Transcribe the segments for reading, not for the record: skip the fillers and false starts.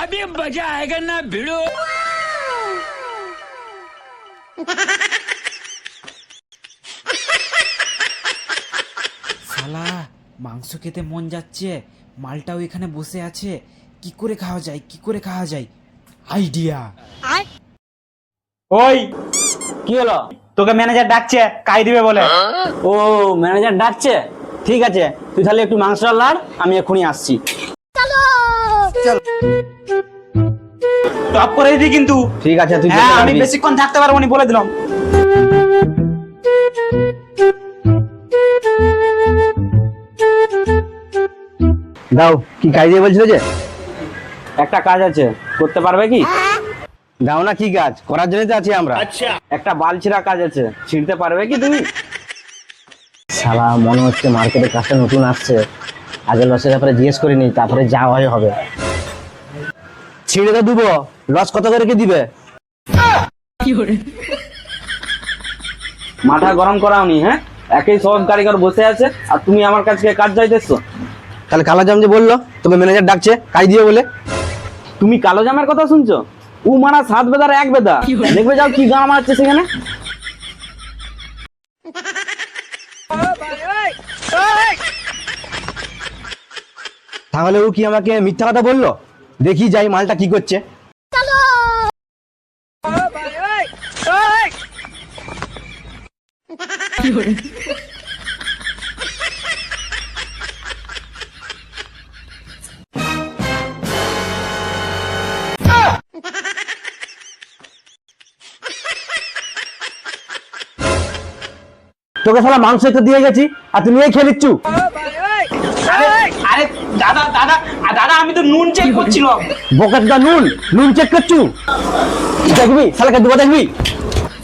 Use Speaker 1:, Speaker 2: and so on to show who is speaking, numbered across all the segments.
Speaker 1: अभी मजा आएगा ना भिड़ो।
Speaker 2: শালা মাংস খেতে মন যাচ্ছে, মালটাও এখানে বসে আছে, কি করে খাওয়া যায় আইডিয়া।
Speaker 3: ওই কি হলো? তোকে ম্যানেজার ডাকছে, কাই দিবে বলে।
Speaker 4: ও ম্যানেজার ডাকছে, ঠিক আছে তুই তাহলে একটু মাংসটা লাড়, আমি এক্ষুনি আসছি।
Speaker 3: টপ করে দিবি কিন্তু।
Speaker 4: ঠিক আছে তুই
Speaker 3: হ্যাঁ, আমি বেশিক্ষণ থাকতে পারবো না বলে দিলাম।
Speaker 4: দাও, কি কাজ দিয়ে বলছিল যে? একটা কাজ আছে, করতে পারবে কি? দাও না, কি কাজ? করার জন্যই তো আছি আমরা। একটা বালছিরা কাজ আছে, ছিঁড়তে পারবে কি তুমি? শালা মনে হচ্ছে মার্কেটে কাজটা নতুন আসছে, আগে লসের ব্যাপারে জিজ্ঞেস করিনি, তারপরে যা হয় হবে। ছিঁড়ে তো দেবো, লস কত করে কি দিবে? মাথা গরম করাওনি, হ্যাঁ? একই সব কারিগর বসে আছে আর তুমি আমার কাছে কাজ চাইতেছো। তাহলে কালো জাম যে বললো তোকে ম্যানেজার ডাকছে কাজ দিও বলে, তুমি কালো জামের কথা শুনছো? ও মারা 7 বেদার 1 বেদা, দেখবে যাও কি গাম আছে সেখানে। তাহলে ও কি আমাকে মিথ্যা কথা বললো? দেখি যাই মালটা কি করছে। তোকে শালা মাংস একটু দিয়ে গেছি আর তুমি এই খেয়ে নিচ্ছু।
Speaker 3: আরে দাদা দাদা দাদা, আমি তো নুন চেক করছিলাম।
Speaker 4: বকেটটা নুন চেক করছু? দেখবি শালাকে দুবা দেখবি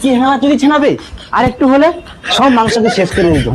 Speaker 4: কি হ্যাঁ যদি ছেনাবে, আর একটু হলে সব মাংসকে শেষ করে দিত।